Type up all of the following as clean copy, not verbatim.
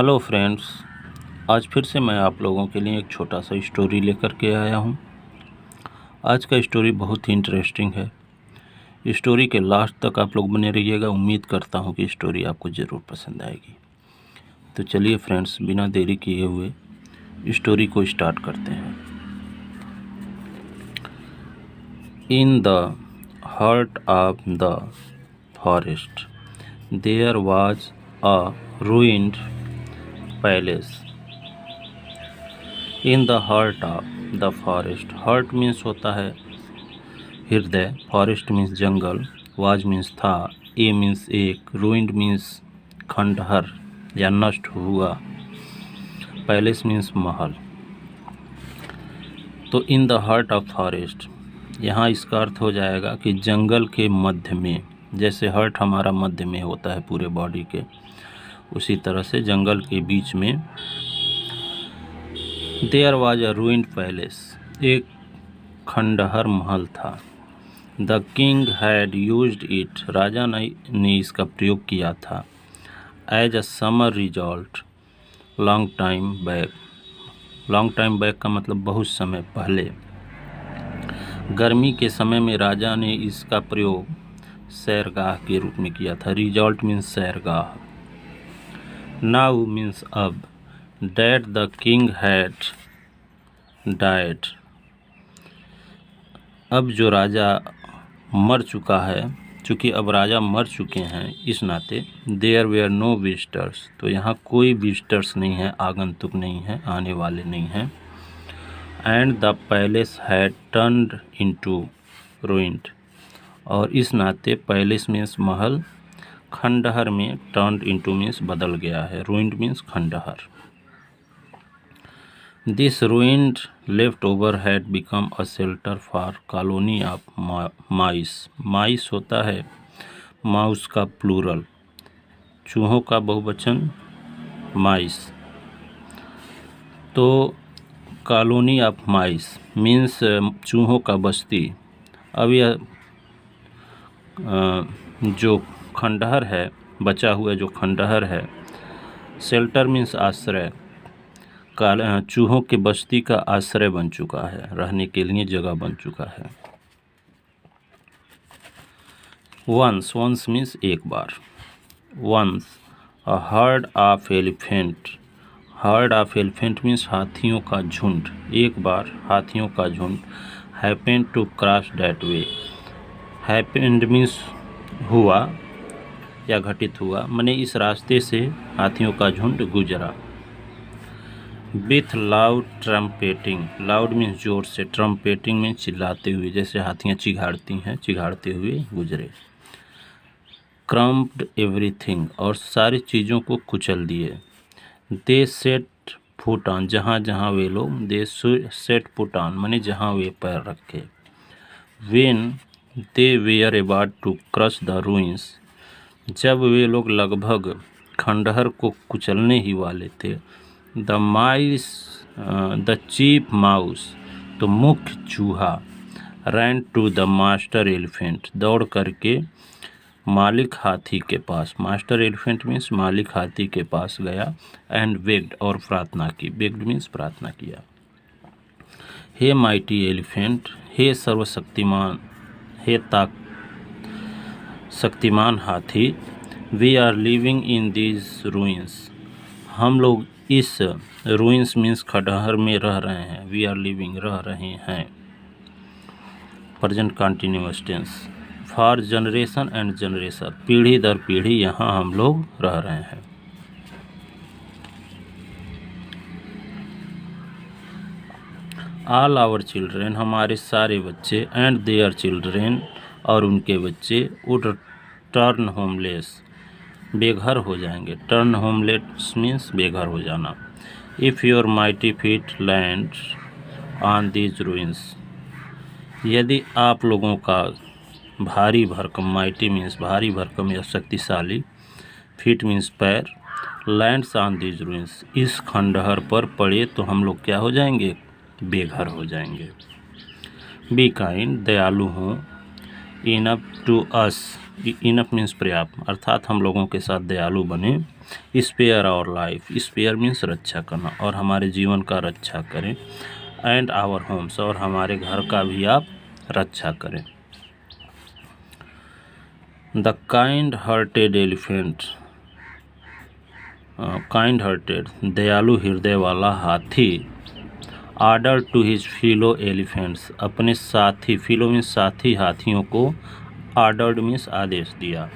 Hello friends, आज फिर से मैं आप लोगों के लिए एक छोटा सा स्टोरी लेकर के आया हूँ। आज का स्टोरी बहुत ही इंटरेस्टिंग है। स्टोरी के लास्ट तक आप लोग बने रहिएगा। उम्मीद करता हूँ कि स्टोरी आपको ज़रूर पसंद आएगी। तो चलिए फ्रेंड्स, बिना देरी किए हुए स्टोरी को स्टार्ट करते हैं। In the heart of the forest there was a ruined palace. In the heart of the forest, heart means होता है हृदय, फॉरेस्ट मीन्स जंगल, वाज मीन्स था, ए मीन्स एक, रूइंड मीन्स खंडहर या नष्ट हुआ, पैलेस मीन्स महल। तो in the heart of forest, यहाँ इसका अर्थ हो जाएगा कि जंगल के मध्य में, जैसे हार्ट हमारा मध्य में होता है पूरे बॉडी के, उसी तरह से जंगल के बीच में there was a ruined palace, एक खंडहर महल था। The king had used it, राजा ने इसका प्रयोग किया था। As a summer resort long time back, long time back का मतलब बहुत समय पहले। गर्मी के समय में राजा ने इसका प्रयोग सैरगाह के रूप में किया था। रिजॉल्ट मीन्स सैरगाह। नाउ मीन्स अब, that the king had died, अब जो राजा मर चुका है, चूँकि अब राजा मर चुके हैं, इस नाते देयर वेयर नो विजिटर्स, तो यहाँ कोई विजिटर्स नहीं है, आगंतुक नहीं है, आने वाले नहीं हैं। And the palace had turned into ruined, और इस नाते पैलेस मीन्स महल, खंडहर में टर्न्ड इनटू मीन्स बदल गया है, रूइंड मीन्स खंडहर। This ruined leftover had become a shelter for colony of mice. माइस होता है माउस का प्लूरल, चूहों का बहुवचन माइस। तो कॉलोनी ऑफ माइस मीन्स चूहों का बस्ती। अब यह जो खंडहर है, बचा हुआ जो खंडहर है, शेल्टर मीन्स आश्रय, चूहों के बस्ती का आश्रय बन चुका है, रहने के लिए जगह बन चुका है। वंस, वंस मीन्स एक बार। Once a herd of elephant, herd of elephant means हाथियों का झुंड, एक बार हाथियों का झुंड happened to cross that way. Happened means हुआ या घटित हुआ, माने इस रास्ते से हाथियों का झुंड गुजरा। विथ लाउड ट्रम्पेटिंग, लाउड मीन्स जोर से, ट्रम्पेटिंग मीन्स चिल्लाते हुए, जैसे हाथियाँ चिघाड़ती हैं, चिघाड़ते हुए गुजरे। क्रम्प्ड एवरीथिंग, और सारी चीज़ों को कुचल दिए। दे सेट फुट ऑन, जहाँ जहाँ वे लोग, दे सेट फुट ऑन माने जहाँ वे पैर रखे। When they were about to crush the ruins, जब वे लोग लगभग खंडहर को कुचलने ही वाले थे। The mice, the chief mouse, तो मुख्य चूहा, ran to the master elephant, दौड़ करके मालिक हाथी के पास, मास्टर एलिफेंट मीन्स मालिक हाथी के पास गया। एंड बेग्ड, और प्रार्थना की, बेग्ड मीन्स प्रार्थना किया। हे माइटी एलिफेंट, हे सर्वशक्तिमान, हे शक्तिमान हाथी, we are living in these ruins, हम लोग इस रूइंस मीन्स खंडहर में रह रहे हैं। वी आर लिविंग, रह रहे हैं, present continuous tense. For generation and generation, पीढ़ी दर पीढ़ी यहाँ हम लोग रह रहे हैं। ऑल आवर चिल्ड्रेन, हमारे सारे बच्चे, एंड देयर चिल्ड्रेन, और उनके बच्चे, वुड टर्न होमलेस, बेघर हो जाएंगे। टर्न होमलेस मीन्स बेघर हो जाना। If your mighty feet land on these ruins, यदि आप लोगों का भारी भरकम, माइटी मीन्स भारी भरकम या शक्तिशाली, फीट मीन्स पैर, लैंड्स ऑन दीज रूइंस, इस खंडहर पर पड़े तो हम लोग क्या हो जाएंगे, बेघर हो जाएंगे। बी काइंड, दयालु हों, enough to us, enough means पर्याप्त, अर्थात हम लोगों के साथ दयालु बने। Spare our life, spare means रक्षा करना, और हमारे जीवन का रक्षा करें। एंड आवर होम्स, और हमारे घर का भी आप रक्षा करें। The kind hearted elephant, kind hearted दयालु हृदय वाला हाथी, आर्डर टू हिज फीलो एलिफेंट्स, अपने साथी, फीलो मीन्स साथी, हाथियों को, आर्डर्ड मीन्स आदेश दिया,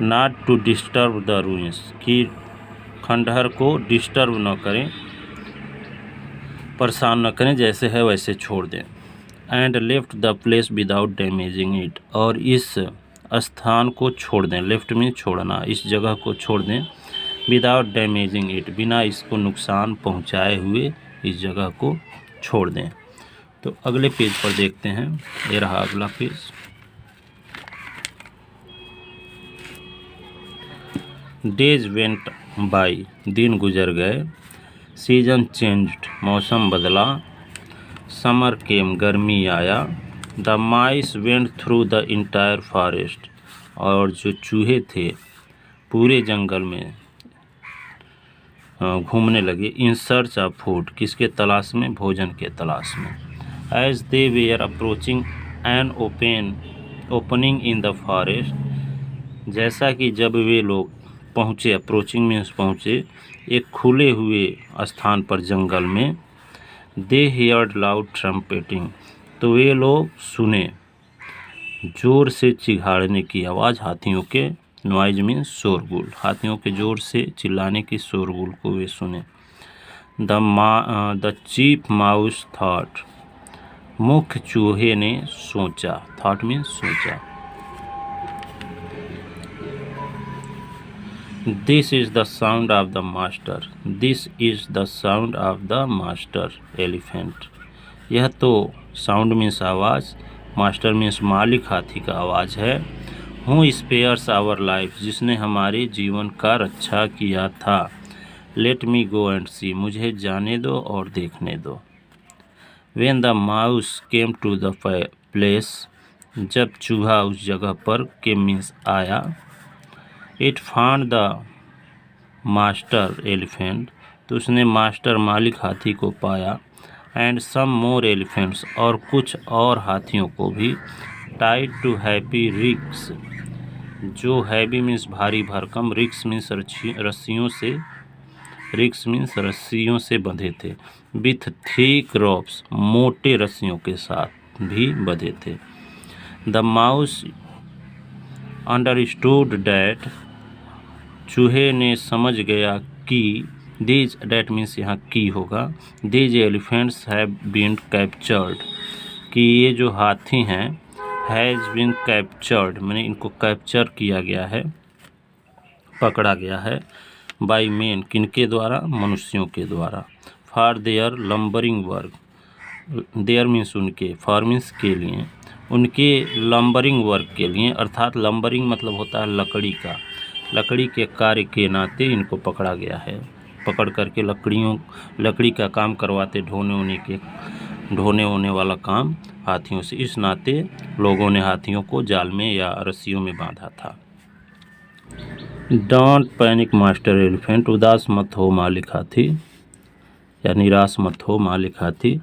not to disturb the ruins, कि खंडहर को डिस्टर्ब न करें, परेशान न करें, जैसे है वैसे छोड़ दें। And left the place without damaging it, और इस स्थान को छोड़ दें, लेफ्ट मीन्स छोड़ना, इस जगह को छोड़ दें, विदाउट डैमेजिंग इट, बिना इसको नुकसान पहुंचाए हुए इस जगह को छोड़ दें। तो अगले पेज पर देखते हैं, ये रहा अगला पेज। डेज वेंट बाई, दिन गुजर गए, सीजन चेंज्ड, मौसम बदला, समर केम, गर्मी आया, the mice went through the entire forest, और जो चूहे थे पूरे जंगल में घूमने लगे, इन सर्च ऑफ फूड, किसके तलाश में, भोजन के तलाश में। As they were approaching an opening in the forest, जैसा कि जब वे लोग पहुँचे, अप्रोचिंग मीन्स पहुँचे, एक खुले हुए स्थान पर जंगल में, दे हियर्ड लाउड ट्रम्पेटिंग, तो वे लोग सुने जोर से चिघाड़ने की आवाज़, हाथियों के, नॉइज मीन्स शोरगुल, हाथियों के जोर से चिल्लाने की शोरगुल को वे सुने। द चीफ माउस थॉट, मुख्य चूहे ने सोचा, थॉट मीन्स सोचा। This is the sound of the master, this is the sound of the master elephant, यह तो साउंड मीन्स आवाज़, मास्टर मीन्स मालिक, हाथी का आवाज़ है। हूँ स्पेयर्स आवर लाइफ, जिसने हमारे जीवन का रक्षा किया था। लेट मी गो एंड सी, मुझे जाने दो और देखने दो। When the mouse came to the place, जब चूहा उस जगह पर, केम मीन्स आया, it found the master elephant, तो उसने मास्टर मालिक हाथी को पाया, एंड सम मोर एलिफेंट्स, और कुछ और हाथियों को भी, टाइड टू हैवी रिक्स, जो हैवी मीन्स भारी भरकम, रिक्स मीन्स रस्सियों से, रिक्स मीन्स रस्सियों से बंधे थे, विथ थिक रॉप्स, मोटे रस्सियों के साथ भी बंधे थे। द माउस अंडरस्टूड डैट, चूहे ने समझ गया कि, दीज, डैट मीन्स यहाँ की होगा, these elephants have been captured, कि ये जो हाथी हैं, हैज़ बीन कैप्चर्ड, मैंने इनको कैप्चर किया गया है, पकड़ा गया है, बाई मेन, किनके द्वारा, मनुष्यों के द्वारा, for their lumbering work, their means उनके, फॉर मीन्स के लिए, उनके लंबरिंग वर्क के लिए, अर्थात लंबरिंग मतलब होता है लकड़ी का, लकड़ी के कार्य के नाते इनको पकड़ा गया है, पकड़ करके लकड़ी का काम करवाते, ढोने होने वाला काम हाथियों से, इस नाते लोगों ने हाथियों को जाल में या रस्सियों में बांधा था। डोंट पैनिक मास्टर एलिफेंट, उदास मत हो मालिक हाथी, या निराश मत हो मालिक हाथी,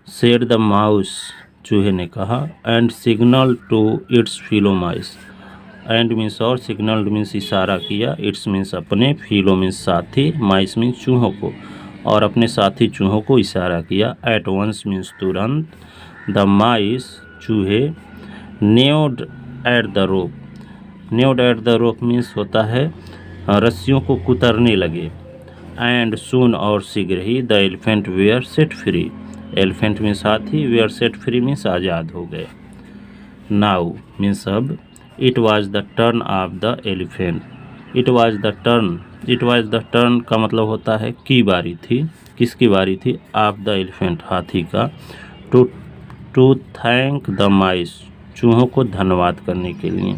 सेड द माउस, चूहे ने कहा, and signal to its fellow mice, and means और, सिग्नल मीन्स इशारा किया, इट्स मीन्स अपने, फीलो मीन्स साथी, माइस मीन्स चूहों को, और अपने साथी चूहों को इशारा किया, एट वंस मीन्स तुरंत, द माइस, चूहे, gnawed at the rope, gnawed at the rope means होता है रस्सियों को कुतरने लगे, एंड सून, और शीघ्र ही, the elephant were set free, elephant means हाथी, वेयर सेट फ्री मीन्स आज़ाद हो गए। नाउ मीन्स अब, it was the turn of the elephant, it was the turn, it was the turn का मतलब होता है की बारी थी, किसकी बारी थी, ऑफ द एलिफेंट, हाथी का, टू थैंक द माइस, चूहों को धन्यवाद करने के लिए।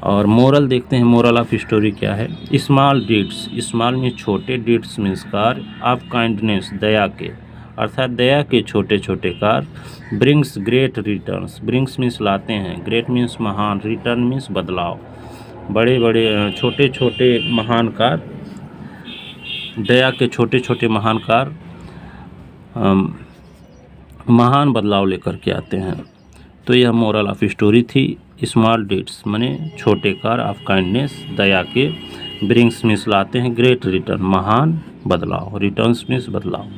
और मोरल देखते हैं, मोरल ऑफ स्टोरी क्या है। स्मॉल डीड्स, स्मॉल में छोटे, डीड्स मीन्स कार्य, ऑफ काइंडनेस, दया के, अर्थात दया के छोटे छोटे कार्य, brings great returns, brings means लाते हैं, ग्रेट मीन्स महान, रिटर्न मीन्स बदलाव, बड़े बड़े छोटे छोटे महान कार्य, दया के छोटे छोटे महान कार्य महान बदलाव लेकर के आते हैं। तो यह मोरल ऑफ स्टोरी थी। स्मॉल डीड्स माने छोटे कार्य ऑफ काइंडनेस, दया के, ब्रिंग्स मीन्स लाते हैं, ग्रेट रिटर्न महान बदलाव, रिटर्न्स मीन्स बदलाव।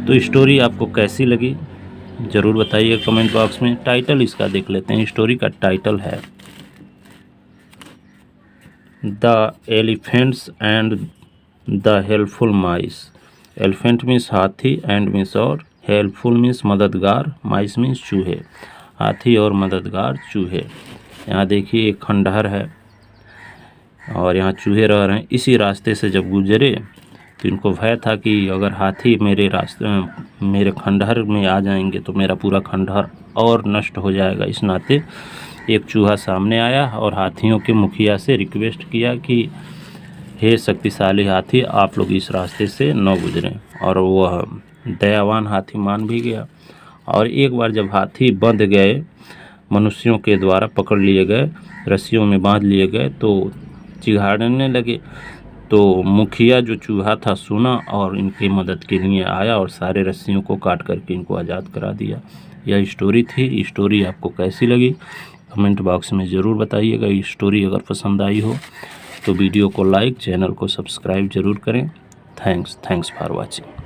तो स्टोरी आपको कैसी लगी ज़रूर बताइए कमेंट बॉक्स में। टाइटल इसका देख लेते हैं। स्टोरी का टाइटल है the elephants and the helpful mice. Elephant means हाथी, एंड मीन्स और, हेल्पफुल मीन्स मददगार, माइस मीन्स चूहे। हाथी और मददगार चूहे। यहाँ देखिए एक खंडहर है और यहाँ चूहे रह रहे हैं। इसी रास्ते से जब गुजरे तो इनको भय था कि अगर हाथी मेरे खंडहर में आ जाएंगे तो मेरा पूरा खंडहर और नष्ट हो जाएगा। इस नाते एक चूहा सामने आया और हाथियों के मुखिया से रिक्वेस्ट किया कि हे शक्तिशाली हाथी, आप लोग इस रास्ते से न गुजरें। और वह दयावान हाथी मान भी गया। और एक बार जब हाथी बंध गए, मनुष्यों के द्वारा पकड़ लिए गए, रस्सियों में बांध लिए गए, तो चिघाड़ने लगे। तो मुखिया जो चूहा था सुना और इनकी मदद के लिए आया और सारे रस्सियों को काट करके इनको आज़ाद करा दिया। यह स्टोरी थी। स्टोरी आपको कैसी लगी कमेंट बॉक्स में ज़रूर बताइएगा। स्टोरी अगर पसंद आई हो तो वीडियो को लाइक, चैनल को सब्सक्राइब ज़रूर करें। Thanks for watching.